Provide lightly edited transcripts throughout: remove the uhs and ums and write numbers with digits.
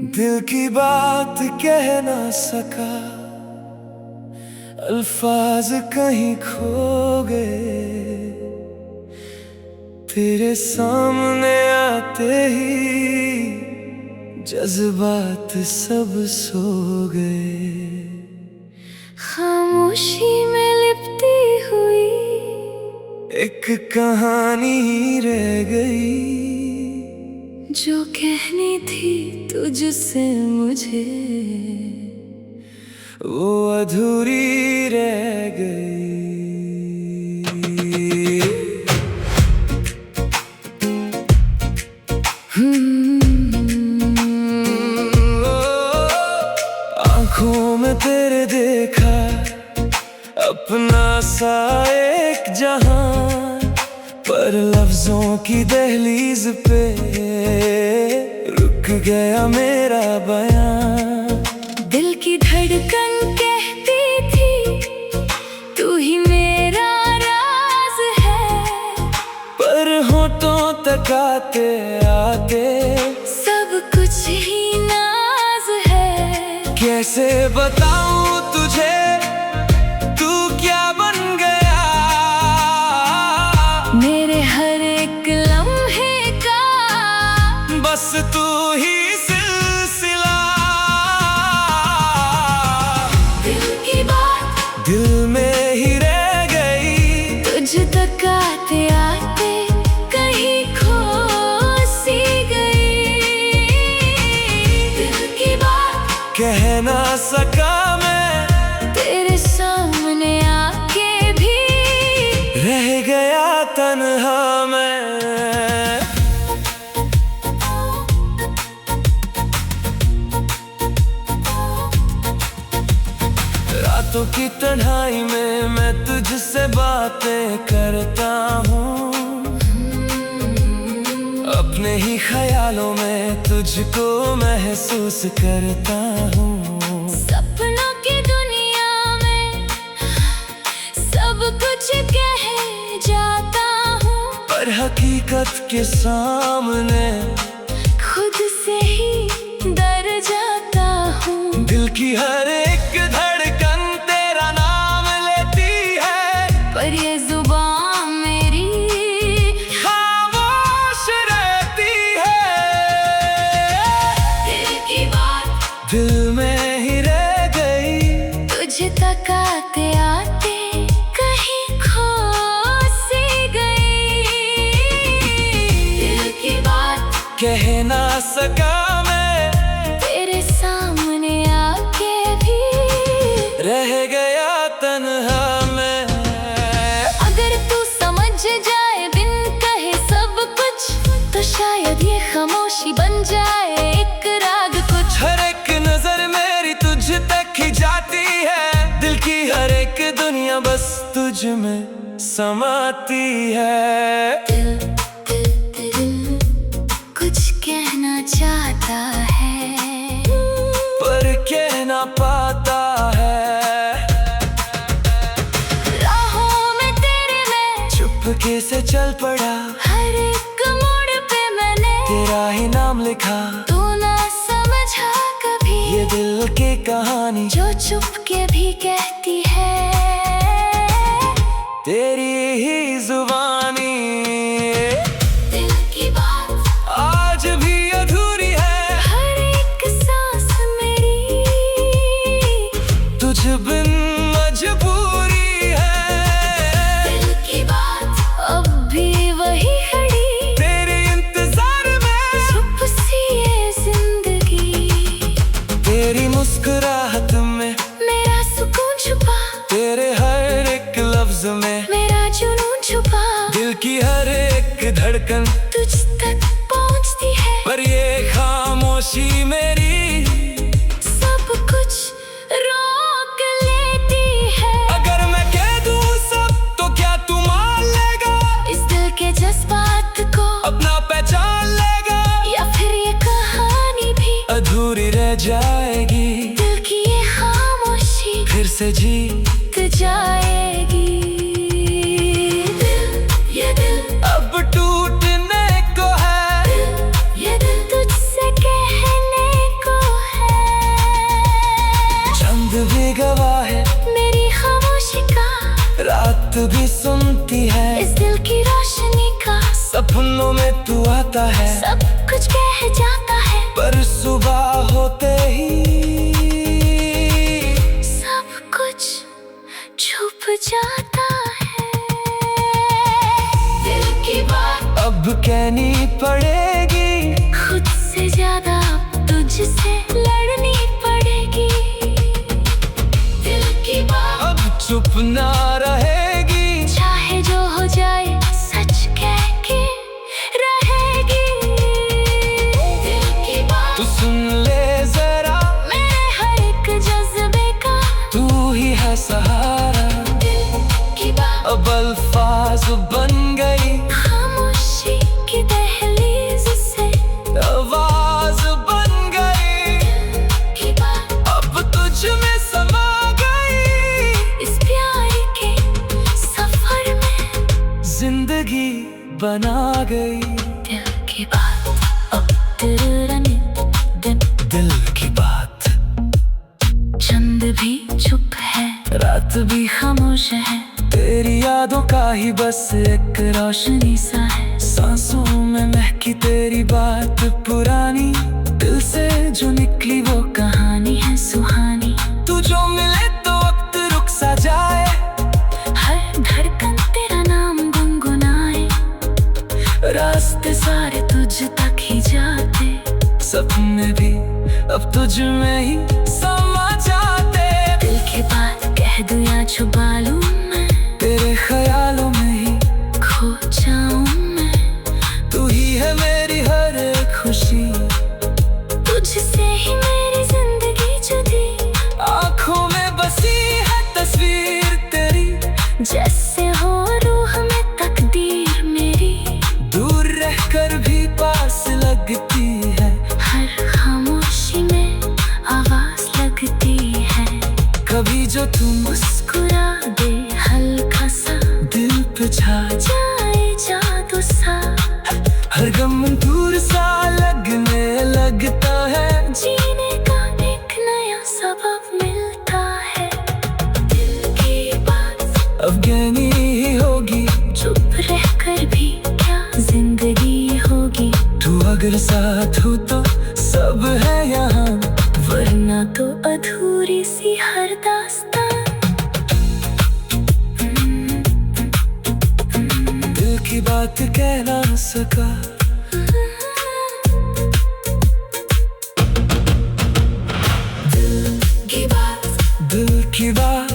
दिल की बात कह ना सका, अल्फाज कहीं खो गए। तेरे सामने आते ही जज्बात सब सो गए। खामोशी में लिपटी हुई एक कहानी रह गई, जो कहनी थी तुझसे मुझे, वो अधूरी रह गई। आँखों में तेरे देखा अपना सा एक जहां, पर लफ्जों की दहलीज पे रुक गया मेरा बयां। दिल की धड़कन कहती थी तू ही मेरा राज है, पर होठों तक आते आते सब कुछ ही नाज है। कैसे बताऊं तुझे तू क्या बन गया, मेरे हर एक लम्हे का बस तू ही सिलसिला। दिल की बात दिल में ही रह गई, तुझ तक आते आते कहीं खो सी गई। दिल की बात कह ना सका मैं, तेरे सामने आके भी रह गया तन्हा मैं। रातों की तन्हाई में मैं तुझसे बातें करता हूँ, अपने ही ख्यालों में तुझको महसूस करता हूँ। सपनों की दुनिया में सब कुछ कह जाता हूँ, पर हकीकत के सामने खुद से ही डर जाता हूँ। दिल की हर एक धड़कन तेरा नाम लेती है, पर ये जुबान मेरी खामोश रहती है। दिल की बात दिल में ही रह गई, तुझे तक आते आते कहीं खो सी गई। दिल की बात कह ना सका मैं, तेरे सामने आके भी रह गया तन्हा मैं। अगर तू समझ जाए बिन कहे सब कुछ, तो शायद ये खामोशी बन जाए एक राग कुछ। हर एक नजर मेरी तुझ तक ही जाती है, दिल की हर एक दुनिया बस तुझ में समाती है। दिल दिल दिल कुछ कहना चाहता है, पर कह ना पाता है। राहों में तेरे मैं चुपके से चल पड़ा, हर एक मोड़ पे मैंने तेरा ही नाम लिखा। तू ना समझा कभी ये दिल की कहानी जो चुप के भी कहती है, तेरी ही जुबानी। दिल की बात आज भी अधूरी है, हर एक सांस मेरी तुझ बिन मजबूरी है। दिल की बात अब भी वही खड़ी, तेरे इंतजार में चुप सी ये जिंदगी। तेरी मुस्कुराहट में मेरा सुकून छुपा, तेरे हर एक लफ्ज में मेरा जुनून छुपा। दिल की हर एक धड़कन तुझ तक पहुंचती है, पर ये खामोशी मेरी सब कुछ रोक लेती है। अगर मैं कह दूं सब तो क्या तू मान लेगा, इस दिल के जज्बात को अपना पहचान लेगा, या फिर ये कहानी भी अधूरी रह जाएगी। दिल की ये खामोशी फिर से जीत जाएगी। दिल ये दिल अब टूटने को है, ये दिल तुझसे कहने को सपनों में तू आता है, सब कुछ कह जाता है, पर सुबह होते ही सब कुछ छुप जाता है। दिल की बात अब कहनी पड़ेगी, खुद से ज्यादा अब तुझसे लड़नी पड़ेगी। दिल की बात अब चुप ना रहेगी, चाहे जो हो जाए सच कह के रहेगी। दिल की बात तू सुन ले जरा, मेरे हर एक जज्बे का तू ही है सहारा। दिल की बात अब अल्फाज बन गई, खामोशी की दहलीज से आवाज बन गई, की बात अब तुझ में समा गई। इस प्यार के सफर में जिंदगी बना गई। दिल की बात अब तेरे दिन दिल की बात, चंद भी चुप है, रात भी खामोश है, तेरी यादों का ही बस एक रोशनी सा है। सांसों में महकी तेरी बात पुरानी, दिल से जो निकली वो कहानी है सुहानी, तू जो मिले तो वक्त रुक सा जाए, हर धड़कन तेरा नाम गुनगुनाए, रास्ते सारे तुझ तक ही जाते, सपने भी अब तुझ में ही समा जाते। दिल की बात कह दूं या छुपा लूं मैं, तेरे ख्यालों में ही खो जाऊं मैं, तू ही है मेरी हर एक खुशी, तुझसे ही मेरी जिंदगी जुदी, आँखों में बसी है तस्वीर तेरी, जैसे हो रूह में तकदीर मेरी, दूर रहकर भी पास लगती है, हर खामोशी में आवाज लगती है। कभी जो तू मुस्कुरा दे हल्का सा, दिल पे छा जाए जादू सा, हर गम दूर सा लगने लगता है, जीने का एक नया सबब मिलता है। दिल की बात अब गहनी ही होगी, चुप रहकर भी क्या जिंदगी होगी, तू अगर साथ हो तो सब है यहाँ, वरना तो अधूरी सी हर दास्तां। दिल की बात कह ना सका, दिल की बात दिल की बात,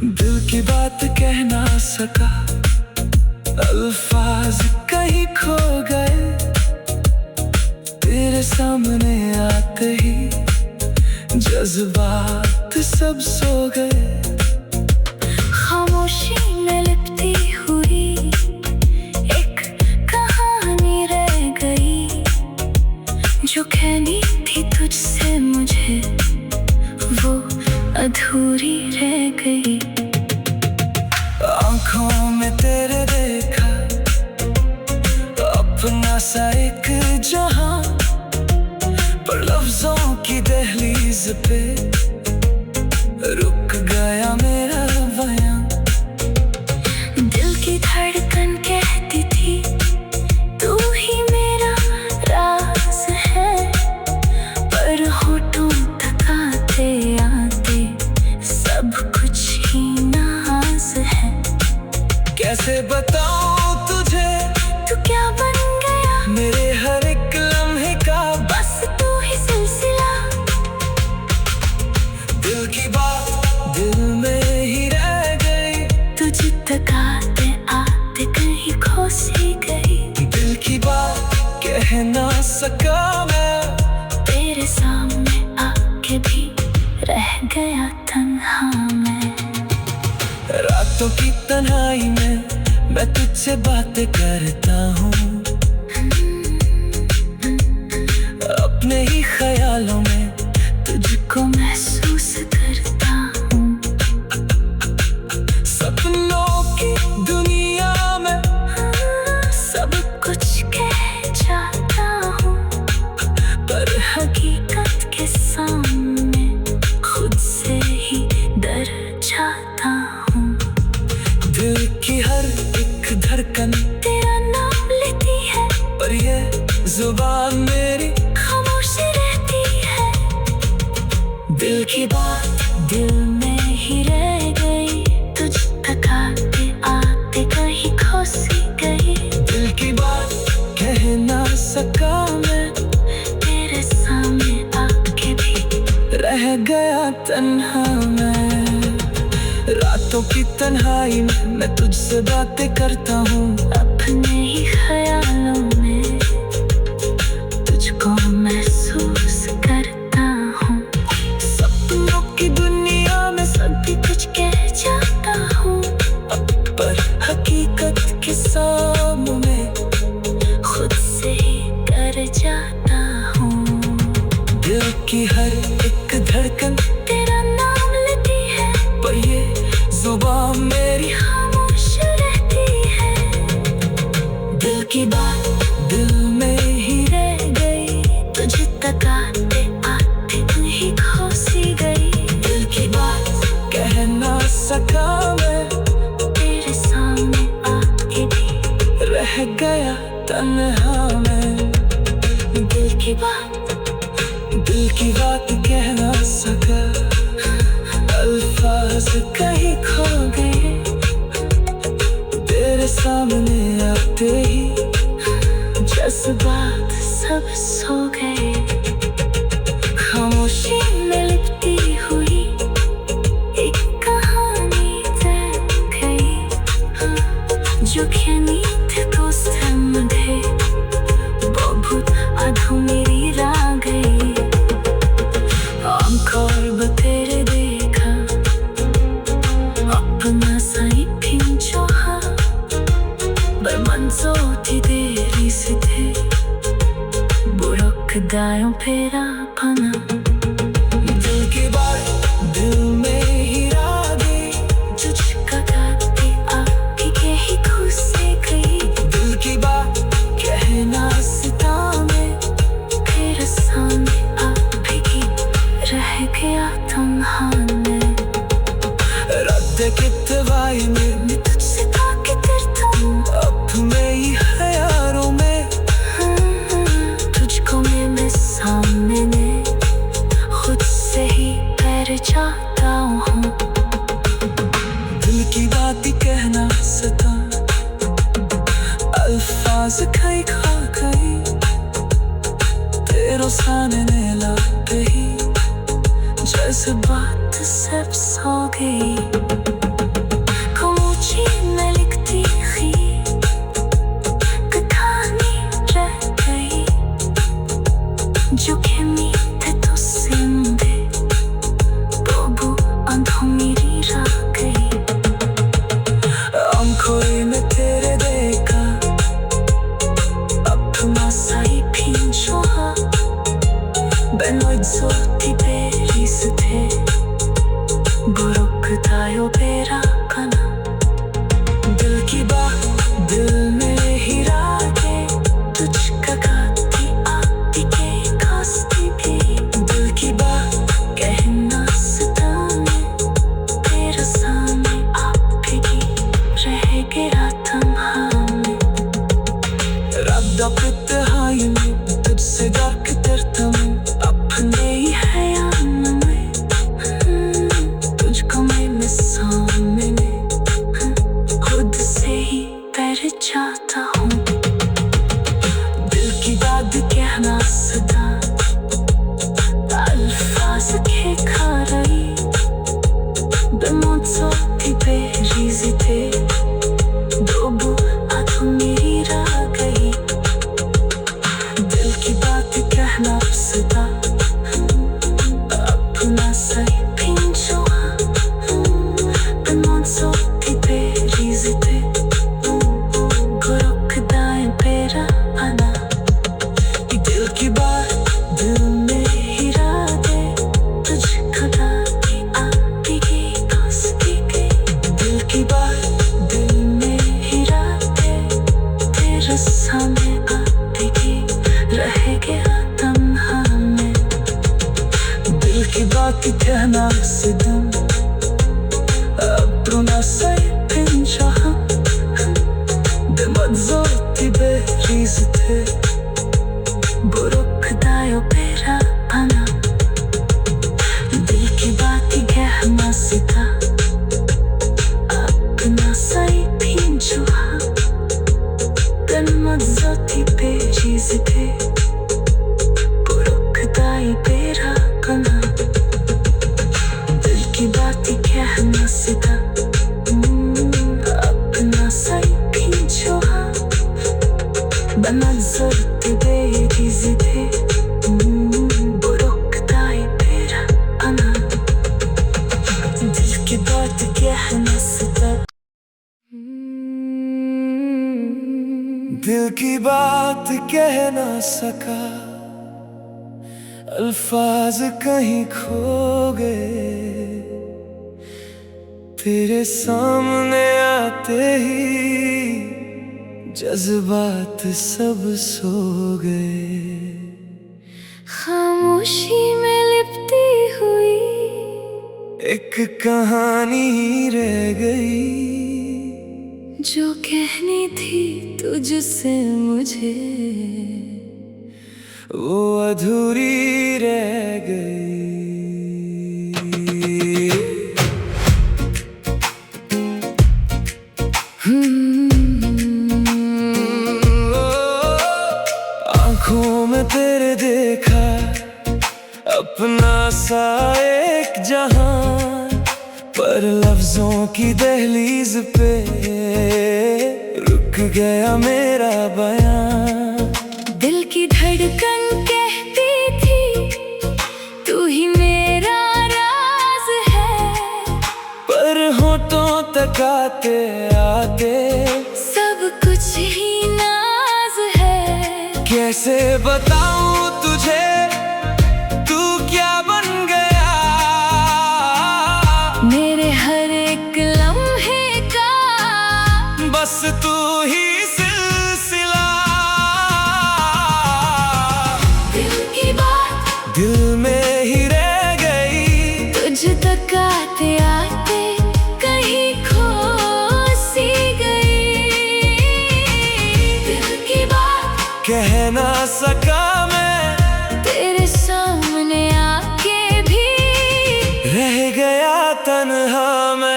दिल की बात कह ना सका, अल्फाज कहीं खो गए, तेरे सामने आते ही जज्बात सब सो गए, खामोशी में लिपटी हुई एक कहानी रह गई, जो कहनी थी तुझसे मुझे वो अधूरी रह गई। आँखों में तेरे देखा अपना सा एक जहां, पर लफ्जों की दहलीज पे रुक गया मेरा बयां। दिल की धड़कन कहती थी तू ही मेरा राज है, पर होठों तक आते आते सब कुछ ही नाज है। कैसे बताऊं तुझे तू क्या बन गया मेरे हर एक लम्हे का, बस तू ही सिलसिला, दिल की बात दिल में ही रह गई, तुझ तक आते आते कहीं खो सी गई। दिल की बात कह ना सका मैं, तेरे सामने आके भी रह गया तन्हा मैं। रातों की तन्हाई में मैं तुझसे बातें करता हूँ, अपने ही ख्यालों में तुझको महसूस करता हूँ, सपनों की दुनिया में सब कुछ कह जाता हूँ, पर हकीकत के सामने खुद से ही डर जाता हूँ। की हर एक धड़कन तेरा नाम लेती है, पर ये जुबान मेरी खामोशी रहती है। दिल की बात दिल में ही रह गई, तुझ तक आते आते कहीं खो सी गई। दिल की बात कह ना सका मैं, तेरे सामने आके भी रह गया तन्हा मैं। रातों की तन्हाई में मैं तुझसे बातें करता हूँ, अपने ही ख्यालों में तुझको महसूस करता हूँ। सपनों की दुनिया में सभी कुछ कह जाता हूँ, पर हकीकत के सामने खुद से ही कर जाता हूँ। दिल की हर एक धड़कन तेरा नाम लेती है, पर ये जुबान मेरी खामोश रहती है। दिल की बात दिल में ही रह गई, तुझ तक आते आते कहीं खो सी गई। दिल की बात कह ना सका मैं, तेरे सामने आके भी रह गया तन्हा मैं। दिल की बात कह ना सका, अल्फाज कहीं खो गए। तेरे सामने आते ही जज्बात सब सो गए। खामोशी में लिपटी हुई एक कहानी तैर गई, जो कहनी थे दोस्त थे वो भूत अधूरी रह गई। आंखों में तेरे देखा अपना सही पिंजोहा, bermanzo ti deri se te buruk dayon pera pana। दिल की बात दिल में ही रह गई, तुझका गाती आके कहीं खो सी गई। दिल की बात कहना सका मैं, तेरे सामने आके रह गया तन्हा मैं। रद्द की तवाई में मैं तुझसे ताके डरता हूँ, अपने ही ख्यालों में तुझको मैं सामने खुद से ही कर जाता हूँ। दिल की बात कहना सका, अल्फाज कहीं खो गई। तेरे सामने लाते ही जज्बात सब सो गई। खामोशी में लिखती थी कहानी रह गई, जो कहनी थे तो सिंधे बाबू अंधेरी रह गई। आंखों में तेरे देखा अपना सही पिंजोहा, bermanzo ti deri se te buruk dayon pera pana। दिल की बात दिल में ही रह गई, तुझका गाती आती के कास्ती भी। दिल की बात कहना सका मैं, तेरे सामने आके भी रह गया तन्हा मैं। रद्द की तन्हाई में तुझसे डर डरता हूँ, अपने ही ख्यालों में तुझको मैं सामने खुद से ही कर जाता हूँ। दिल की बात कहना सदा अल्फाज के खा रही, bermanzo ti deri se te बाबू अधूरी रह गई। दिल की बात कहना सका, अपना सही पिंजोहा, bermanzo ti deri se te buruk dayon pera pana। दिल की बात दिल में ही रह गई, तुझका गाती आती की कास्ती गई। दिल की बात दिल में ही रह गई, तेरे सामने आते ही रह गया तन्हा मैं। दिल की बात कहना सका, अपना सही पिंजोहा तेज थे रुकता है तेरा कना दिल की बात कह न सका अपना सही खींचो हाँ बना जरूरत तेरी जिदे रुकता है तेरा कना दिल की बात कह न सका दिल की बात कह ना सका अल्फाज कहीं खो गए तेरे सामने आते ही जज्बात सब सो गए खामोशी में लिपटी हुई एक कहानी रह गई जो कहनी थी तुझसे मुझे वो अधूरी रह गई आँखों में तेरे देखा अपना सा एक जहां पर लफ्जों की दहलीज पे रुक गया मेरा बयां दिल की धड़कन कहती थी तू ही मेरा राज है पर होठों तक आते आते सब कुछ ही नाज है कैसे बताऊं तुझे तू क्या बन गया मेरे हर एक लम्हे का बस तू ही सिलसिला दिल की बात दिल में ही रह गई तुझ तक आते आते कहीं खो सी गई दिल की बात कह ना सका मैं तेरे सामने आके भी रह गया तन्हा मैं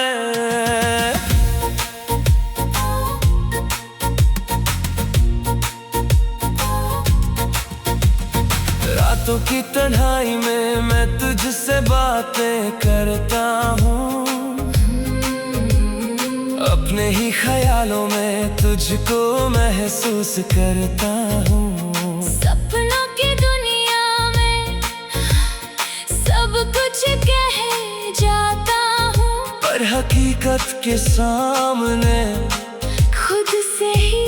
रातों की तन्हाई में मैं तुझसे बातें करता हूँ अपने ही ख्यालों में तुझको महसूस करता हूँ सपनों की दुनिया में सब कुछ कह जाता हूँ पर हकीकत के सामने खुद से ही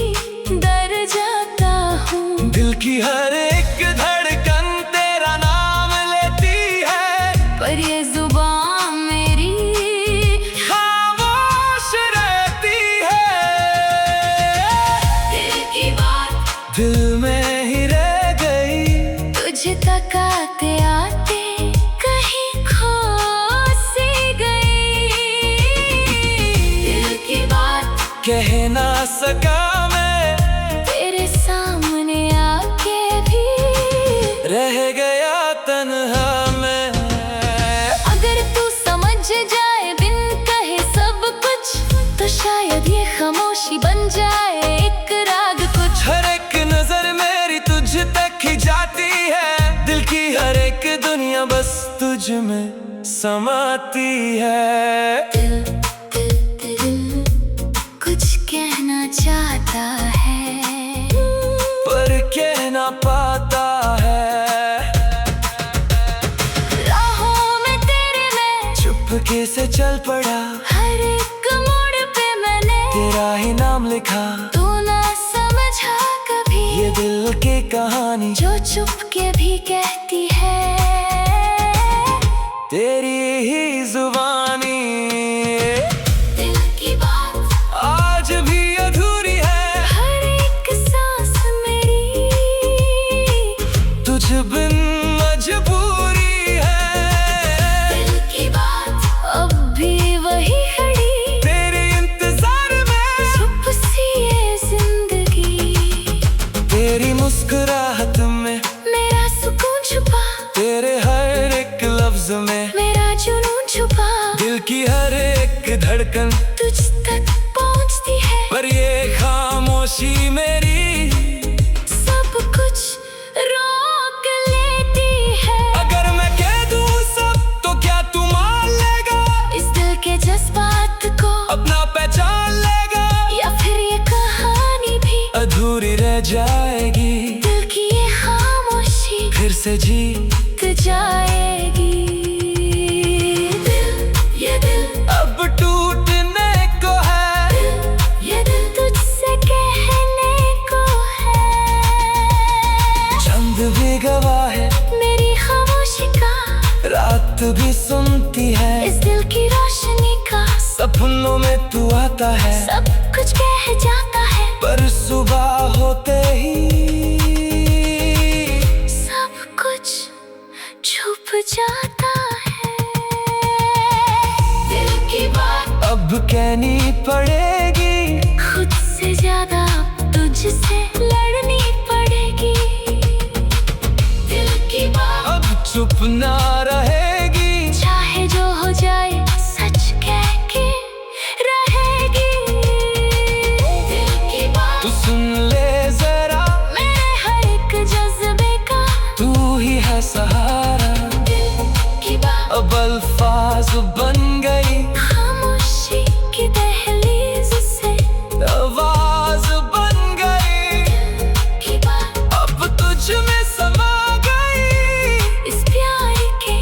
डर जाता हूँ दिल की हर एक धड़कन तेरा नाम लेती है पर ये जुबान मेरी खामोश रहती है दिल की बात दिल में ही रह गई तुझे तक आते आते कहीं खो सी गई दिल की बात कह ना सका मैं तेरे सामने आके भी रह गया तन्हा मैं अगर तू समझ जाए बिन कहे सब कुछ तो शायद ये खामोशी बन जाए एक राग कुछ हर एक नजर मेरी तुझ तक ही जाती है दिल की हर एक दुनिया बस तुझ में समाती है दिल कुछ कहना चाहता है पर कह ना पाता है राहों में तेरे मैं चुपके से चल पड़ा हर एक मोड़ पे मैंने तेरा ही नाम लिखा तू ना समझा कभी ये दिल की कहानी जो चुप के भी कहती है तेरी ही जुबानी दिल की बात आज भी अधूरी है हर एक सांस मेरी तुझ बिन मजबूरी है दिल की बात अब भी वही खड़ी तेरे इंतजार में चुप सी ये जिंदगी तेरी मुस्कुराहट में मेरा सुकून छुपा तेरे हर एक लफ्ज में मेरा जुनून छुपा दिल की हर एक धड़कन तुझ तक पहुंचती है पर ये खामोशी मेरी सब कुछ जाएगी। दिल की ये खामोशी फिर से जीत जाएगी। दिल, ये दिल अब टूटने को है। दिल, ये दिल तुझसे कहने को है। चंद भी गवाह है मेरी खामोशी का, रात भी सुनती है इस दिल की रोशनी का। सपनों में तू आता है, सब कुछ कह जाता है, पर सुबह होते ही सब कुछ छुप जाता है। दिल की बात अब कहनी पड़ेगी, खुद से ज्यादा तुझसे लड़नी पड़ेगी। दिल की बात अब चुप ना रहेगी, चाहे जो हो जाए सच कह के रहेगी। दिल की बात तू सुन ले जरा, मेरे हर एक जज्बे का तू ही है सहारा। दिल की बात अब अल्फाज बन गई, खामोशी की दहलीज से आवाज बन गई। दिल की बात अब तुझ में समा गई, इस प्यार के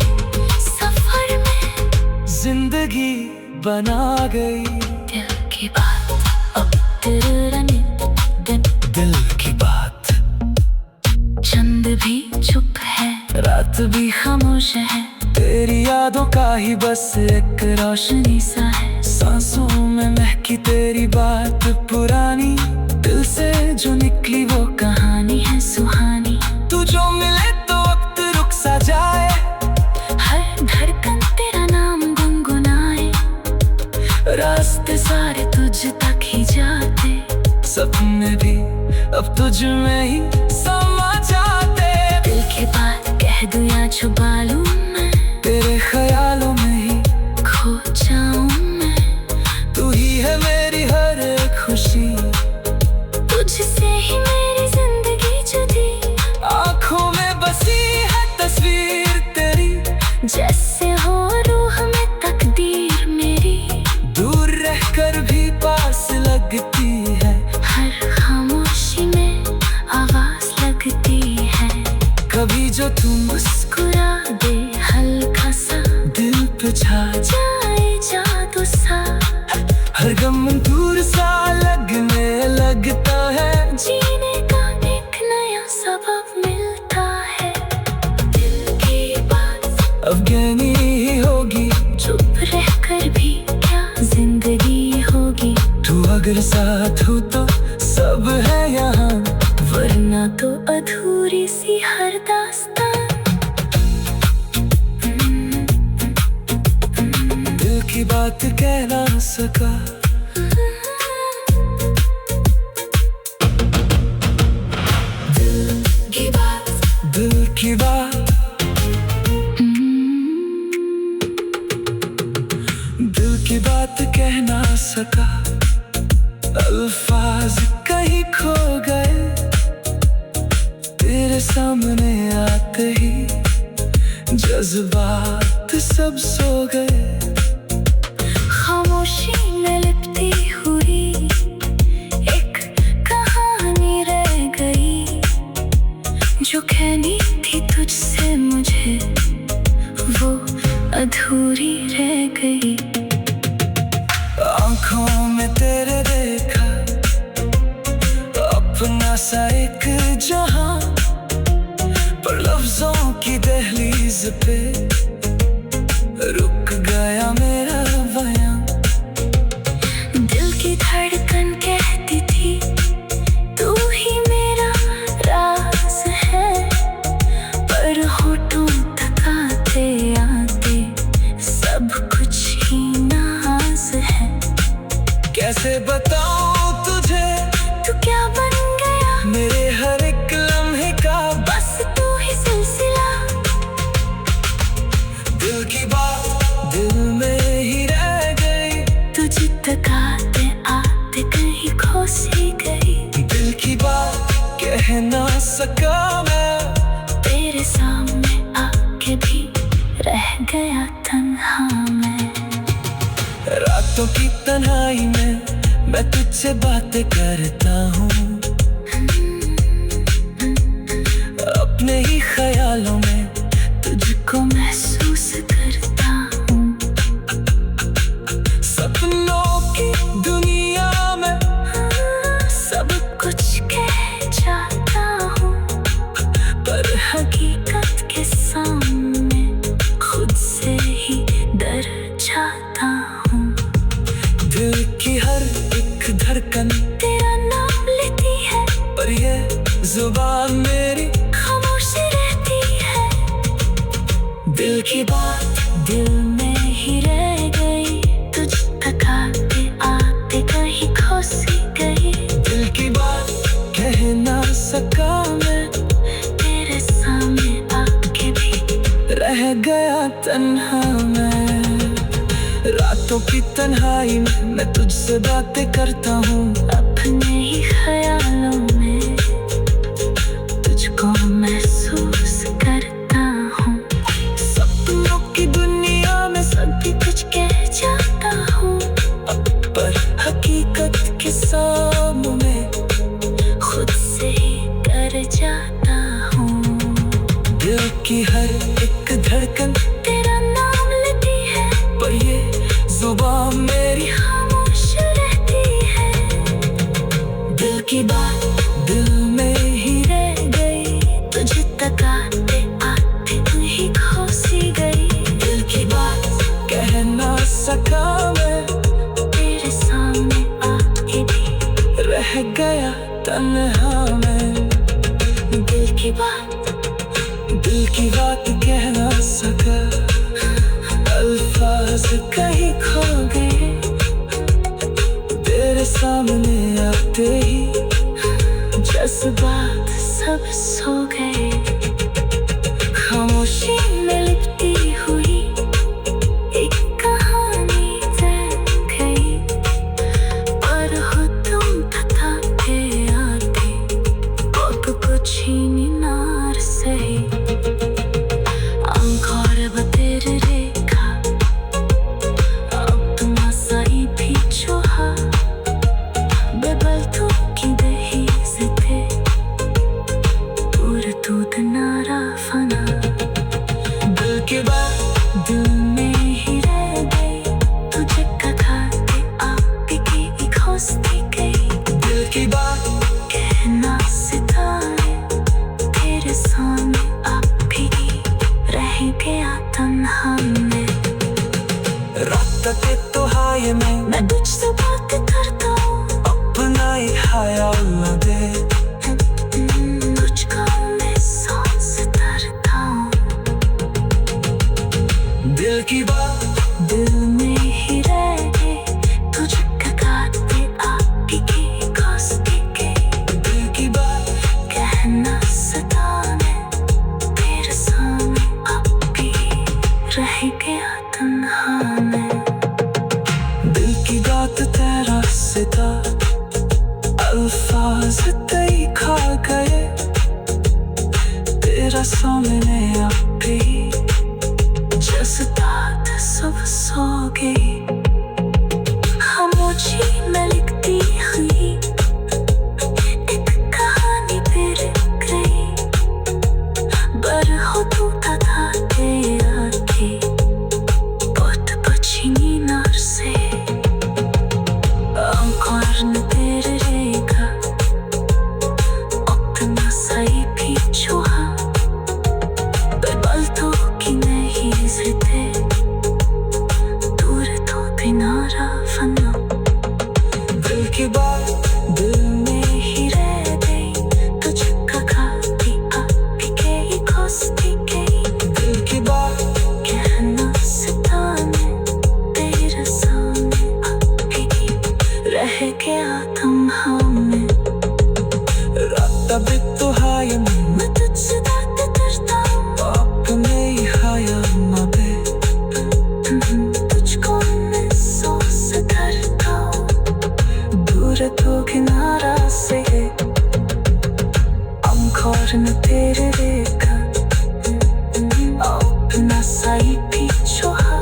सफर में जिंदगी बना गई। दिल की बात अब तिररनी दिन, दिल की बात चंद भी चुप है, रात भी खामोश है, तेरी यादों का ही बस एक रोशनी सा है। सांसों में महकी तेरी बात पुरानी, दिल से जो निकली वो कहानी है सुहानी। तू जो मिले तो वक्त रुक सा जाए, हर धड़कन तेरा नाम गुनगुनाए, रास्ते सारे तुझ तक ही जाते, सपने भी अब तुझ में ही समा जाते। दिल की बात कह दूं या छुपा लूं मैं, तेरे ख्यालों में ही खो जाऊं मैं। तू ही है मेरी हर एक खुशी, तुझसे ही मेरी जिंदगी जुदी, आंखों में बसी है तस्वीर तेरी, जैसे हो रूह में तकदीर मेरी। दूर रहकर भी पास लगती है, हर खामोशी में आवाज लगती है, कभी जो तू मुस्कुरा दे हल्का सा, दिल पे छा जाए जादू सा। हर गम दूर सा लगने लगता है, जीने का एक नया सबब मिलता है। दिल की बात अब कहनी ही होगी, चुप रहकर भी क्या जिंदगी होगी। तू अगर साथ हो तो सब है यहाँ, वरना तो अधूरी सी हर दास्तान। दिल की बात कह ना सका, दिल की बात दिल की बात दिल की बात कह ना सका, अल्फाज कहीं खो गए, तेरे सामने आते ही जज्बात सब सो गए। खामोशी में लिपटी हुई एक कहानी रह गई, जो कहनी थी तुझसे मुझे वो अधूरी रह गई। आंखों में तेरे देखा अपना सा एक जहां, पर लफ्जों की दहलीज पे रुक गया मेरा बयां। दिल की धड़कन कहती थी तू ही मेरा राज है, पर होठों तक आते आते सब कुछ ही नाज है। कैसे बताऊं तुझे तू क्या बन गया मेरे हर एक लम्हे का, बस तू ही सिलसिला। दिल की बात दिल में ही रह गई, तुझ तक आते आते कहीं खो सी गई। दिल की बात कह ना सका मैं, तेरे सामने आके भी रह गया तन्हा मैं। रातों की तन्हाई में मैं तुझसे बातें करता हूँ, ख्यालों में तुझको महसूस करता हूँ। सपनों की दुनिया में सब कुछ कह जाता हूँ, पर हकीकत के सामने खुद से ही डर जाता हूँ। दिल की हर एक धड़कन तेरा नाम लेती है, पर ये जुबान मेरी खामोश रहती है। दिल की बात दिल में ही रह गई, तुझ तक आते आते कहीं खो सी गई। दिल की बात कह ना सका मैं, तेरे सामने आके भी रह गया तन्हा मैं। रातों की तन्हाई में मैं तुझसे बातें करता हूँ, अपने ही ख्यालों में तुझको महसूस करता हूँ। सपनों की दुनिया में सभी कुछ कह जाता हूँ, पर हकीकत के सामने खुद से ही डर जाता हूँ। दिल की हर एक धड़कन तेरा नाम लेती है, पर ये जुबान मेरी खामोश रहती है। दिल की बात दिल में ही रह गई, तुझ तक आते आते तू ही खो सी गई। दिल की बात कह ना सका मैं, तेरे सामने आके भी रह गया तन्हा मैं। दिल की बात कह ना सका, अल्फाज कहीं खो गए। तेरे सामने आते ही जज्बात सब सो गए। खामोशी में लिपटी हुई एक कहानी तैर गई, पर हो तुम बताते आते बहुत कुछ ही नीनार सही। अंकार बतेरे रेखा अब तुम आसाई भी चोहा, बेबल तू की दही जिते दूर दूध नारा फना। दिल की बात दिल में ही रह गई, तुझे खाते आप की एक हौसती गई। दिल की बात कहना सितारे तेरे सामने आप भी रह गया तन्हा में। रात के तोहाए में मैं तुझसे बात करता हूँ, अपना ही ख्याल न दे। तुझको मैं सांस धरता हूँ। दिल की बात दिल में ही रह गई, तुझको खाते आप की एक हौसती गई। दिल की बात कहना सताने तेरे सामने अब भी रह गया तन्हा में। दिल की बात तेरा सिता, अल्फाज कई खा गए। तेरा सामने अब भी जज्बात सब सो गई। खामोशी में लिखती हुई एक कहानी फिर गई, पर हो तू बताते आके बहुत बची नीनार से। अंकार न तेरे रेखा अपना सही भी चोहा, बेबल तो की नहीं जिते दूर तो किनारा फना। दिल की बात दिल में ही रह गई, तुझको खाती आपके ही खोसती गई। दिल की बात कहना सताने तेरे सामने आके रह गया तन्हा में। रात भी तोहाए में मैं तुझसे बात करता हूँ, अपने ही ख्याल न दे। तुझको मैं सांस धरता हूँ। दूर तो किनारा से अंकार न तेरे रेखा, अपना सही भी चोहा,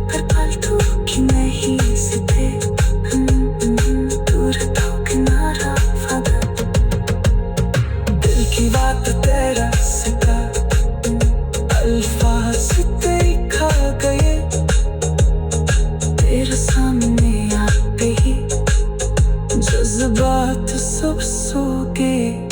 पर पल तू की नहीं जिते दूर तो किनारा फना। दिल की बात तेरा सिता, जज्बात सब सो गए।